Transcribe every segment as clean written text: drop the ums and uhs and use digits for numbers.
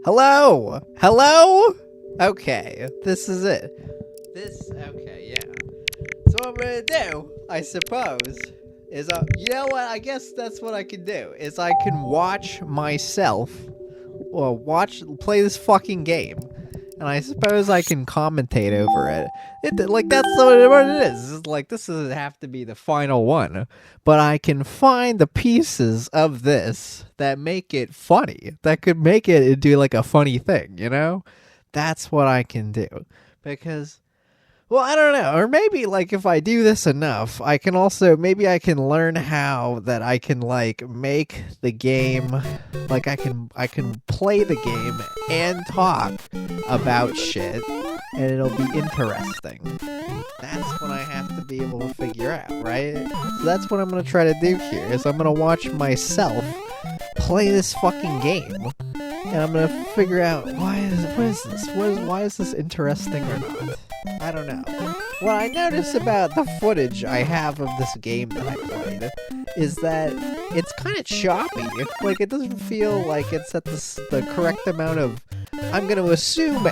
Hello? Hello? Okay, this is it. Okay, yeah. So what I'm gonna do, I suppose, is, you know what, I guess that's what I can do, is I can watch myself, or play this fucking game, and I suppose I can commentate over it. That's what it is. It's like, this doesn't have to be the final one, but I can find the pieces of this that make it funny, that could make it into like a funny thing, you know? That's what I can do. Because, well, I don't know. Or maybe, like, if I do this enough, I can also, maybe I can learn how that I can, like, make the game, like, I can play the game and talk about shit, and it'll be interesting. That's what I have to be able to figure out, right? So that's what I'm going to try to do here, is I'm going to watch myself play this fucking game. And I'm gonna figure out why is this interesting or not? I don't know. What I notice about the footage I have of this game that I played is that it's kind of choppy. Like, it doesn't feel like it's at the correct amount of, I'm gonna assume,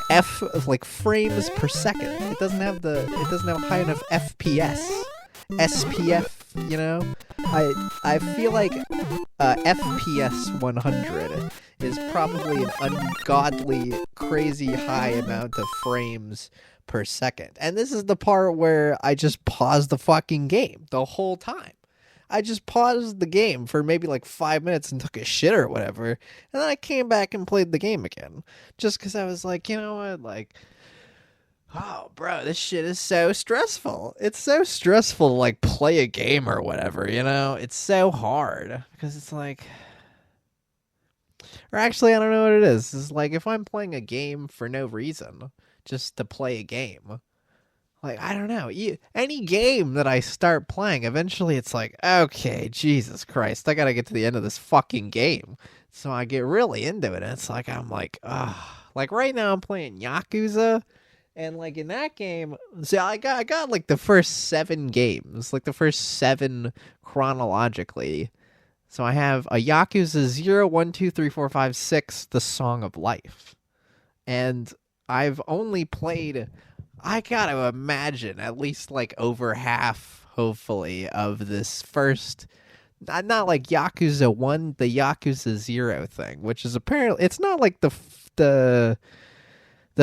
frames per second. It doesn't have high enough FPS, SPF, you know? I feel like FPS 100 is probably an ungodly, crazy high amount of frames per second. And this is the part where I just paused the fucking game the whole time. I just paused the game for maybe like 5 minutes and took a shit or whatever. And then I came back and played the game again. Just because I was like, you know what, like, oh, bro, this shit is so stressful. It's so stressful to, like, play a game or whatever, you know? It's so hard. Because it's like... Or actually, I don't know what it is. It's like, if I'm playing a game for no reason, just to play a game, like, I don't know. Any game that I start playing, eventually it's like, okay, Jesus Christ, I gotta get to the end of this fucking game. So I get really into it, and it's like, I'm like, ugh. Like, right now I'm playing Yakuza, and, like, in that game, so I got like, the first 7 games, like, the first 7 chronologically. So I have a Yakuza 0, 1, 2, 3, 4, 5, 6, The Song of Life. And I've only played, I gotta imagine, at least, like, over half, hopefully, of this first, not like Yakuza 1, the Yakuza 0 thing, which is apparently, it's not like the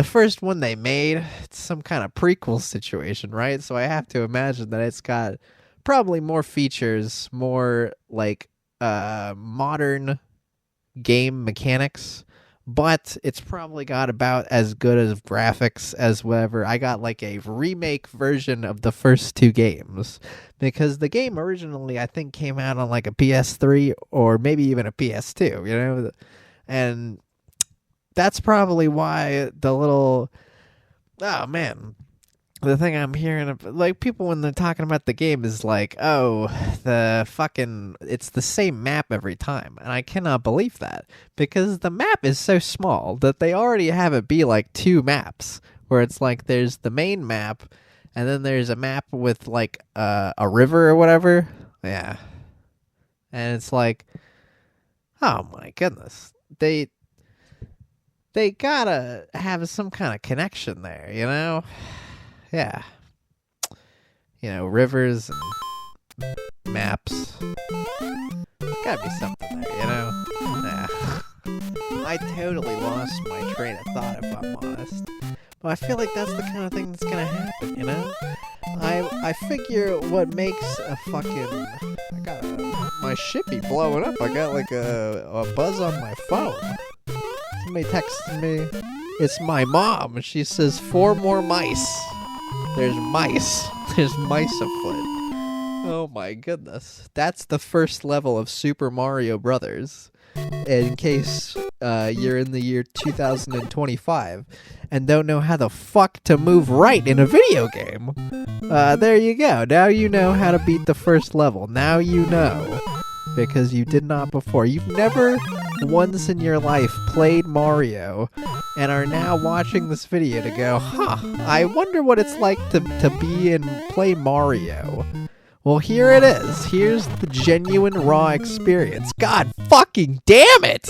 first one they made. It's some kind of prequel situation, right? So I have to imagine that it's got probably more features, more, like, modern game mechanics, but it's probably got about as good as graphics as whatever. I got like a remake version of the first 2 games, because the game originally I think came out on like a PS3 or maybe even a PS2, you know, and that's probably why the little, oh man, the thing I'm hearing, like, people when they're talking about the game is like, oh, it's the same map every time. And I cannot believe that, because the map is so small that they already have it be like 2 maps, where it's like there's the main map, and then there's a map with like a river or whatever. Yeah. And it's like, oh my goodness. They gotta have some kind of connection there, you know? Yeah. You know, rivers and maps. There's gotta be something there, you know? Nah. I totally lost my train of thought, if I'm honest. But I feel like that's the kind of thing that's gonna happen, you know? I figure what makes a fucking... my shit be blowing up. I got like a buzz on my phone. Somebody texted me. It's my mom. She says 4 more mice. There's mice. There's mice afoot. Oh my goodness. That's the first level of Super Mario Brothers. In case you're in the year 2025 and don't know how the fuck to move right in a video game. There you go. Now you know how to beat the first level. Now you know. Because you did not before. You've never once in your life played Mario and are now watching this video to go, huh, I wonder what it's like to be and play Mario. Well, here it is. Here's the genuine raw experience. God fucking damn it!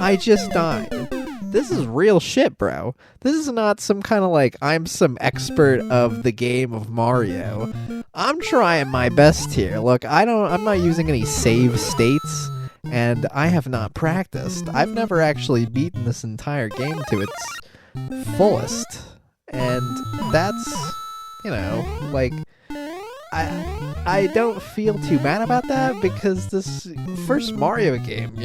I just died. this is real shit, bro. This is not some kind of like, I'm some expert of the game of Mario. I'm trying my best here. Look, I'm not using any save states, and I have not practiced. I've never actually beaten this entire game to its fullest. And that's, like, I don't feel too bad about that, because this first Mario game,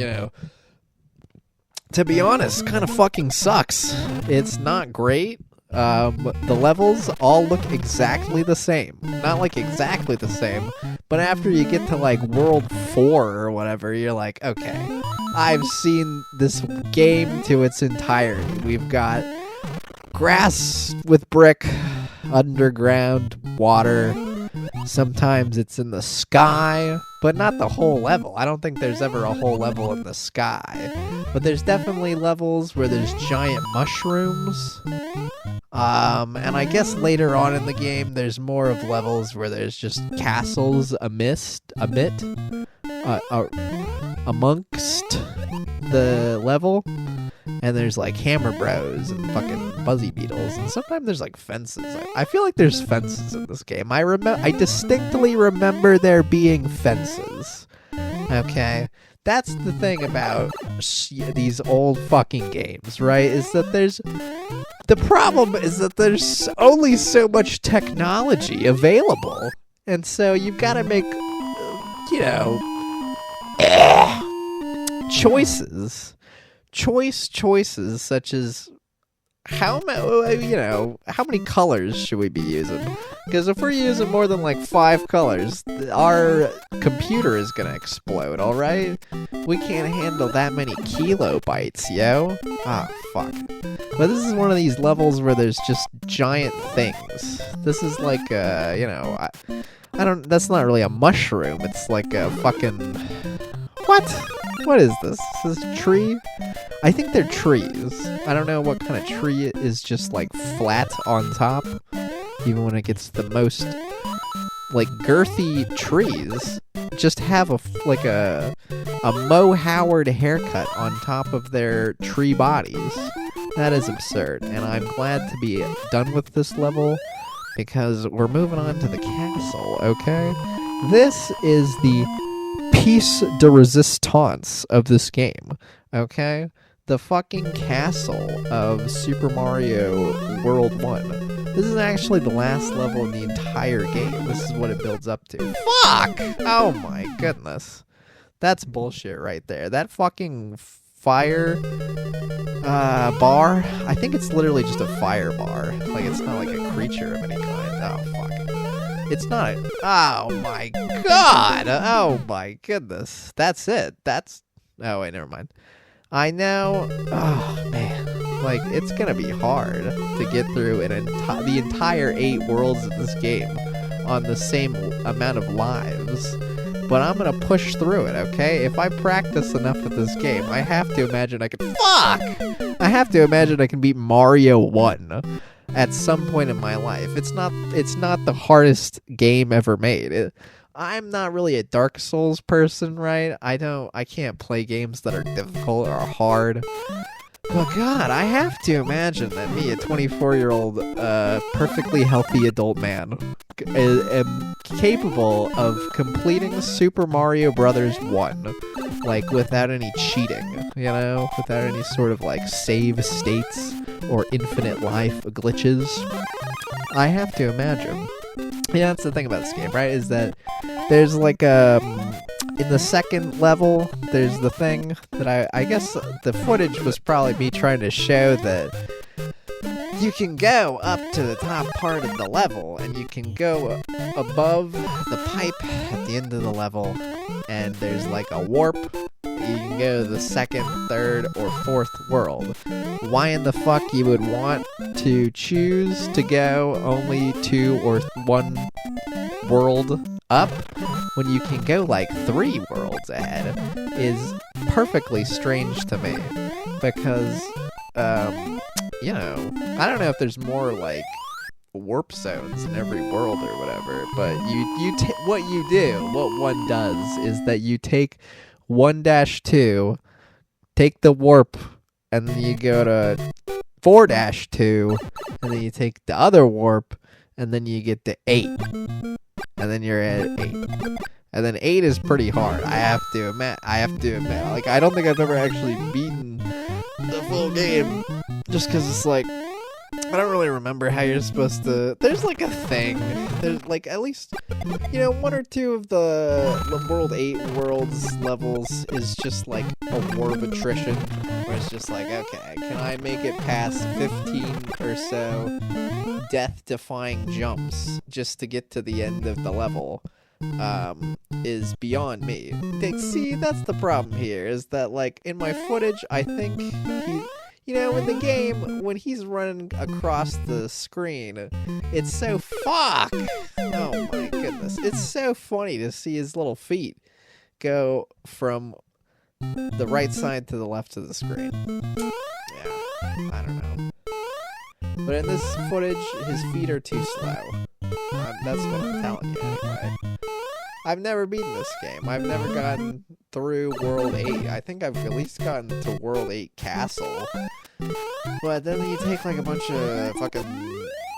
to be honest, kind of fucking sucks. It's not great. The levels all look exactly the same. Not like exactly the same, but after you get to like World 4 or whatever, you're like, okay, I've seen this game to its entirety. We've got grass with brick, underground water. Sometimes it's in the sky, but not the whole level. I don't think there's ever a whole level in the sky. But there's definitely levels where there's giant mushrooms. And I guess later on in the game, there's more of levels where there's just castles amongst the level. And there's like hammer bros and fucking buzzy beetles, and sometimes there's like fences. I feel like there's fences in this game. I distinctly remember there being fences. Okay, that's the thing about these old fucking games, right? The problem is that there's only so much technology available, and so you've got to make, choices such as how many colors should we be using? Because if we're using more than like 5 colors, our computer is gonna explode. All right, we can't handle that many kilobytes, yo. Ah, fuck. But this is one of these levels where there's just giant things. This is like I don't. That's not really a mushroom. It's like a fucking what? What is this? Is this a tree? I think they're trees. I don't know what kind of tree it is just like flat on top. Even when it gets the most like girthy trees, just have a Mo Howard haircut on top of their tree bodies. That is absurd, and I'm glad to be done with this level because we're moving on to the castle. Okay, this is the piece de resistance of this game. Okay. The fucking castle of Super Mario World 1. This is actually the last level in the entire game. This is what it builds up to. Fuck! Oh my goodness. That's bullshit right there. That fucking fire bar, I think it's literally just a fire bar. Like, it's not like a creature of any kind. Oh, fuck. It's not. Oh my god! Oh my goodness. That's it. Oh, wait, never mind. I know, oh man, like, it's gonna be hard to get through the entire 8 worlds of this game on the same amount of lives, but I'm gonna push through it, okay? If I practice enough with this game, I have to imagine I can beat Mario 1 at some point in my life. It's not the hardest game ever made. I'm not really a Dark Souls person, right? I can't play games that are difficult or hard. But God, I have to imagine that me, a 24-year-old, perfectly healthy adult man, am capable of completing Super Mario Brothers 1, like, without any cheating, without any sort of, like, save states or infinite life glitches. I have to imagine. Yeah, that's the thing about this game, right? Is that there's like in the second level, there's the thing that I guess the footage was probably me trying to show that you can go up to the top part of the level and you can go above the pipe at the end of the level, and there's like a warp. You can go to the second, third, or fourth world. Why in the fuck you would want to choose to go only 2 or 1 world up when you can go like 3 worlds ahead is perfectly strange to me. Because, I don't know if there's more like warp zones in every world or whatever, but what one does is that you take 1-2, take the warp and then you go to 4-2, and then you take the other warp, and then you get to 8, and then you're at 8. And then 8 is pretty hard. I have to admit. Like, I don't think I've ever actually beaten the full game, just because it's like, I don't really remember how you're supposed to. There's like a thing. There's like at least, one or two of the World 8 worlds levels is just like a war of attrition, where it's just like, okay, can I make it past 15 or so death-defying jumps just to get to the end of the level? Is beyond me. See, that's the problem here, is that, like, in my footage, I think in the game, when he's running across the screen, it's so oh my goodness. It's so funny to see his little feet go from the right side to the left of the screen. Yeah, I don't know. But in this footage, his feet are too slow. That's what I'm telling you anyway. I've never beaten this game. I've never gotten through World 8. I think I've at least gotten to World 8 Castle. But then you take like a bunch of fucking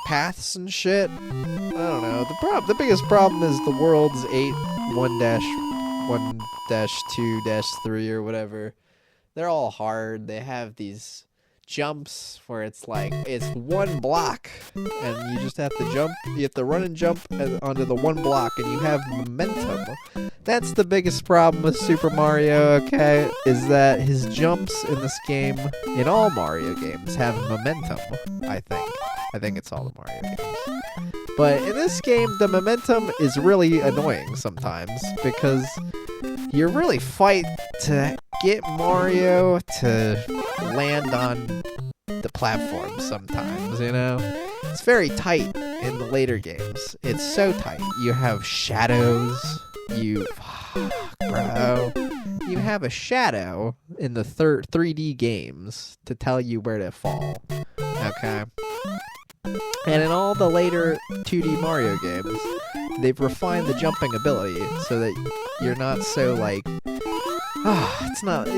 paths and shit. I don't know. The biggest problem is the World's 8 1-1-2-3 or whatever. They're all hard. They have these jumps where it's like, it's one block and you just have to jump. You have to run and jump onto the one block, and you have momentum. That's the biggest problem with Super Mario, okay, is that his jumps in this game, in all Mario games, have momentum. I think it's all the Mario games. But in this game, the momentum is really annoying sometimes, because you really fight to get Mario to land on the platform sometimes, It's very tight in the later games. It's so tight. You have shadows. You have a shadow in the 3D games to tell you where to fall. Okay? And in all the later 2D Mario games, they've refined the jumping ability so that you're not so like,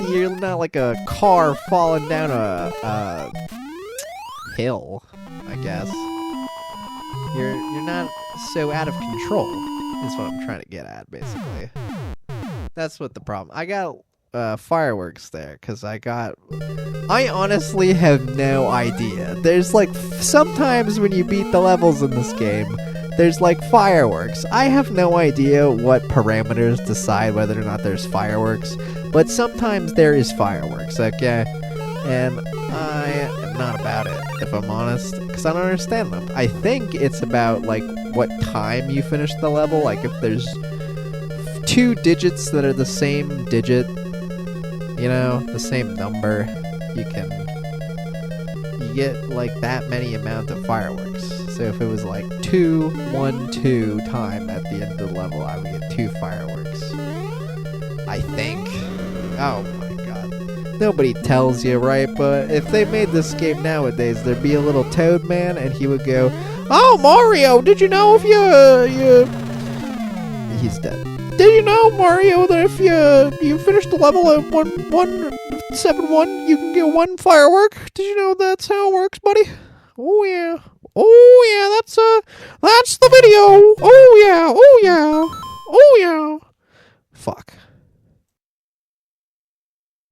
you're not like a car falling down a hill, I guess. You're not so out of control, is what I'm trying to get at, basically. That's what the problem. I got fireworks there, because I honestly have no idea. There's like, sometimes when you beat the levels in this game, there's like fireworks. I have no idea what parameters decide whether or not there's fireworks, but sometimes there is fireworks, okay? And I am not about it, if I'm honest, because I don't understand them. I think it's about like what time you finish the level. Like if there's 2 digits that are the same digit, the same number, you get like that many amount of fireworks. So if it was like 2-1-2 time at the end of the level, I would get 2 fireworks. I think. Oh my god. Nobody tells you, right? But if they made this game nowadays, there'd be a little Toad Man, and he would go, "Oh, Mario, did you know if He's dead. Did you know, Mario, that if you finish the level at 1-1-7-1, you can get 1 firework? Did you know that's how it works, buddy? Oh yeah. Oh yeah, that's the video. Oh yeah. Oh yeah. Oh yeah." Fuck.